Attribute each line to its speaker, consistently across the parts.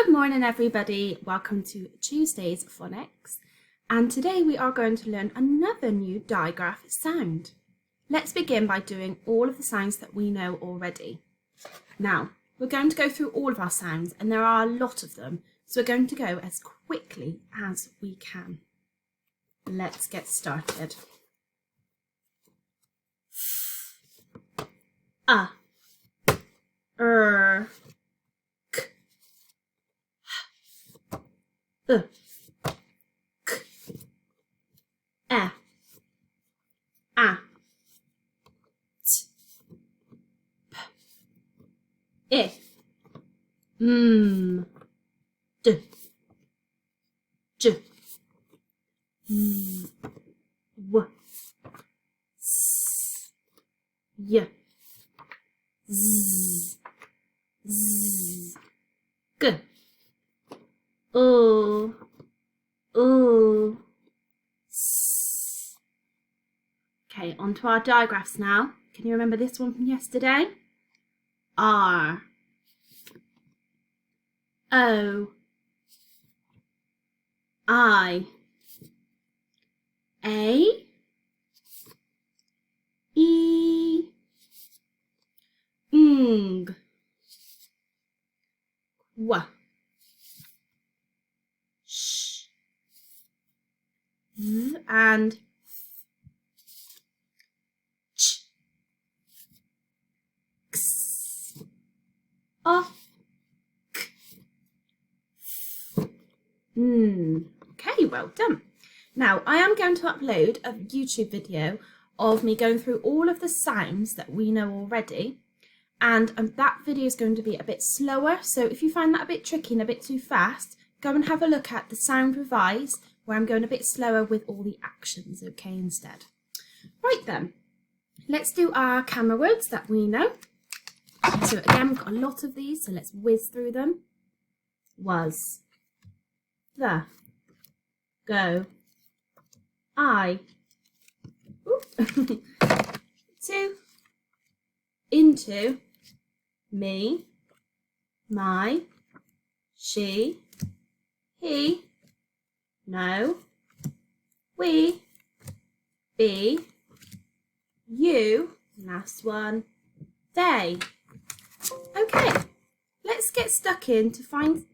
Speaker 1: Good morning everybody, welcome to Tuesday's Phonics, and today we are going to learn another new digraph sound. Let's begin by doing all of the sounds that we know already. Now, we're going to go through all of our sounds and there are a lot of them, so we're going to go as quickly as we can. Let's get started. K, e, a, t, p, I, d, j, z, w, s, y, z, z, g, s. Okay, on to our digraphs now. Can you remember this one from yesterday? R, O, I, A, E, ng, w, sh, z, and ch, x, o, k, f. Okay, well done. Now I am going to upload a YouTube video of me going through all of the sounds that we know already, and that video is going to be a bit slower, so if you find that a bit tricky and a bit too fast, go and have a look at the sound revise where I'm going a bit slower with all the actions, okay, instead. Right then, let's do our camera words that we know. So again, we've got a lot of these, so let's whiz through them. Was, the, go, I, to, into, me, my, she, he, no, we, be, you, last one, they. Okay, let's get stuck in to find.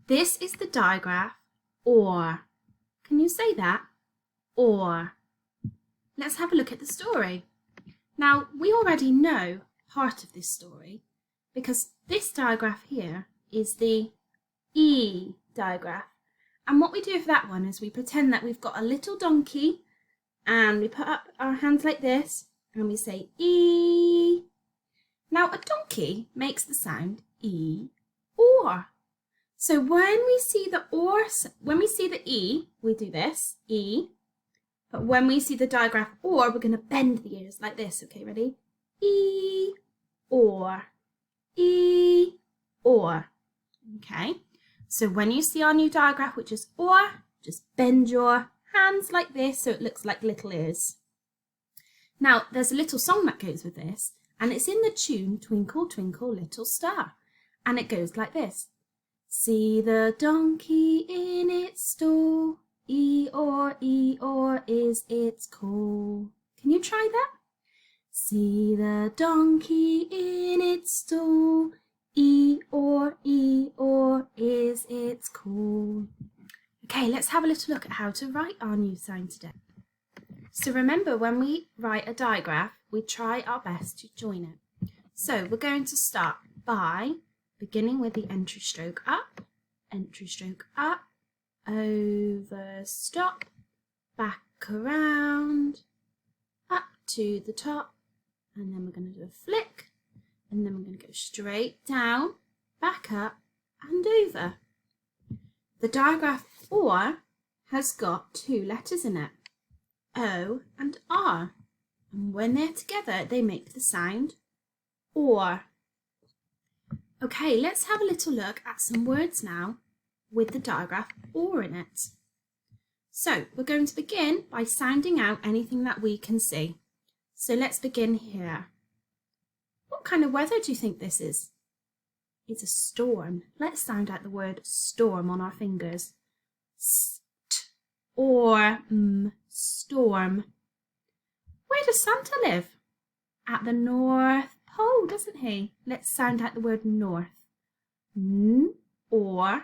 Speaker 1: This is the digraph or. Can you say that? Or. Let's have a look at the story. Now, we already know part of this story because this digraph here is the E digraph. And what we do for that one is we pretend that we've got a little donkey and we put up our hands like this and we say E. Now, a donkey makes the sound E or. So when we see the or, when we see the E, we do this, E. But when we see the digraph or, we're going to bend the ears like this. Okay, ready? E, or, E, or. Okay, so when you see our new digraph, which is or, just bend your hands like this so it looks like little ears. Now, there's a little song that goes with this, and it's in the tune Twinkle, Twinkle, Little Star. And it goes like this. See the donkey in its stall, E or is its call. Can you try that? See the donkey in its stall, E or is its call. Okay, let's have a little look at how to write our new sound today. So remember, when we write a digraph, we try our best to join it. So we're going to start by beginning with the entry stroke up, over, stop, back around, up to the top, and then we're going to do a flick, and then we're going to go straight down, back up, and over. The digraph or has got two letters in it, O and R, and when they're together, they make the sound or. Okay, let's have a little look at some words now with the digraph or in it. So we're going to begin by sounding out anything that we can see. So let's begin here. What kind of weather do you think this is? It's a storm. Let's sound out the word storm on our fingers. Storm. Where does Santa live? At the North Pole, doesn't he? Let's sound out the word north. North.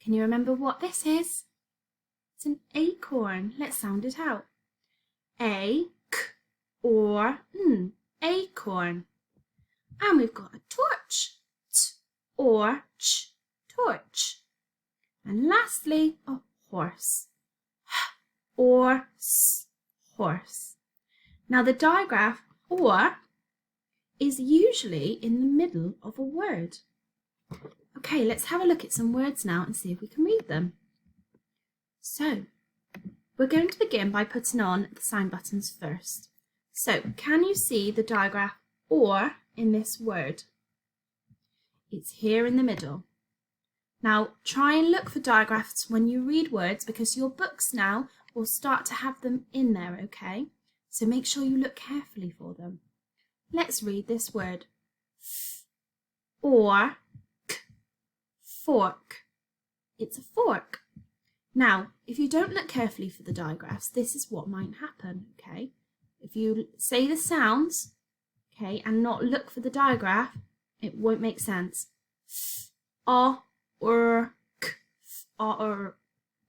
Speaker 1: Can you remember what this is? It's an acorn. Let's sound it out. Acorn. And we've got a torch. Torch. And lastly, a horse. Horse. Now the digraph or is usually in the middle of a word. Okay, let's have a look at some words now and see if we can read them. So, we're going to begin by putting on the sound buttons first. So, can you see the digraph or in this word? It's here in the middle. Now, try and look for digraphs when you read words because your books now will start to have them in there, okay? So make sure you look carefully for them. Let's read this word. Fork. It's a fork. Now, if you don't look carefully for the digraphs, this is what might happen, okay? If you say the sounds, okay, and not look for the digraph, it won't make sense.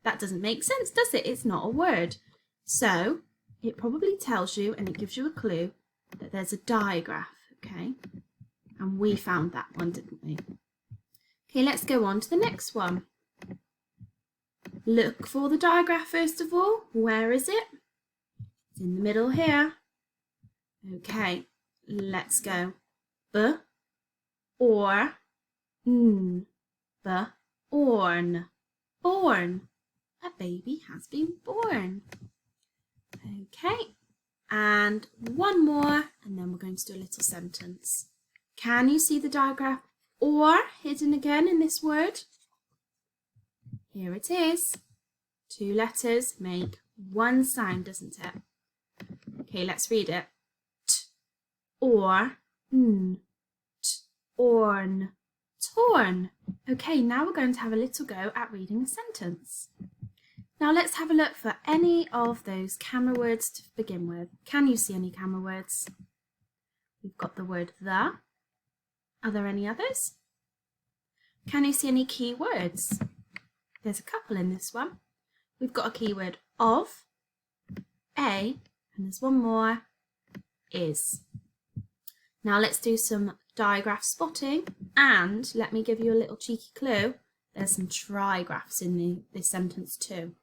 Speaker 1: That doesn't make sense, does it? It's not a word. So, it probably tells you, and it gives you a clue, that there's a digraph, okay? And we found that one, didn't we? Okay, let's go on to the next one. Look for the digraph first of all. Where is it? It's in the middle here. Okay, let's go. Born. A baby has been born. Okay, and one more, and then we're going to do a little sentence. Can you see the digraph or hidden again in this word? Here it is. 2 letters make one sound, doesn't it? Okay, let's read it. Torn. Okay, now we're going to have a little go at reading a sentence. Now let's have a look for any of those camera words to begin with. Can you see any camera words? We've got the word the. Are there any others? Can you see any key words? There's a couple in this one. We've got a keyword of, a, and there's one more, is. Now let's do some digraph spotting, and let me give you a little cheeky clue. There's some trigraphs in this sentence too.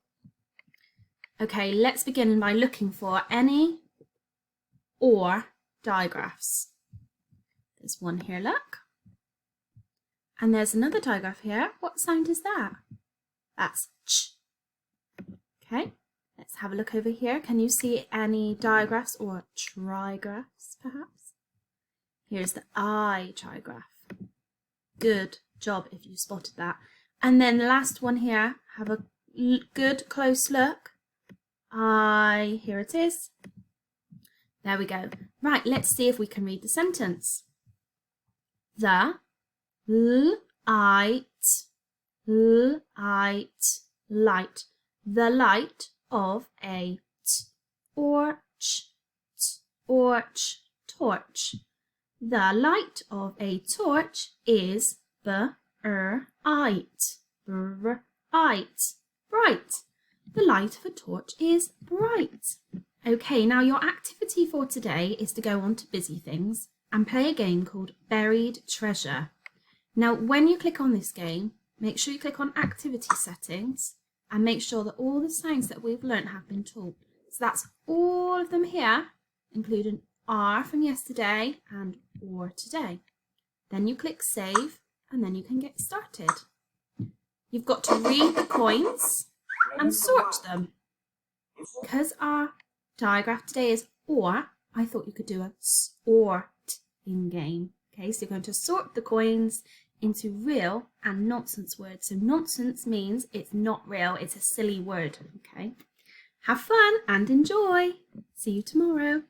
Speaker 1: Okay, let's begin by looking for any or digraphs. There's one here, look. And there's another digraph here. What sound is that? That's ch. Okay, let's have a look over here. Can you see any digraphs or trigraphs, perhaps? Here's the I trigraph. Good job if you spotted that. And then the last one here, have a good close look. Here it is. There we go. Right, let's see if we can read the sentence. The light, light, the light of a torch, torch. The light of a torch is bright, bright. The light of a torch is bright. Okay, now your activity for today is to go on to Busy Things and play a game called Buried Treasure. Now, when you click on this game, make sure you click on Activity Settings and make sure that all the sounds that we've learnt have been taught. So that's all of them here, including R from yesterday and or today. Then you click Save and then you can get started. You've got to read the coins and sort them. Because our digraph today is or, I thought you could do a sort in game. Okay, so you're going to sort the coins into real and nonsense words. So nonsense means it's not real, it's a silly word. Okay, have fun and enjoy. See you tomorrow.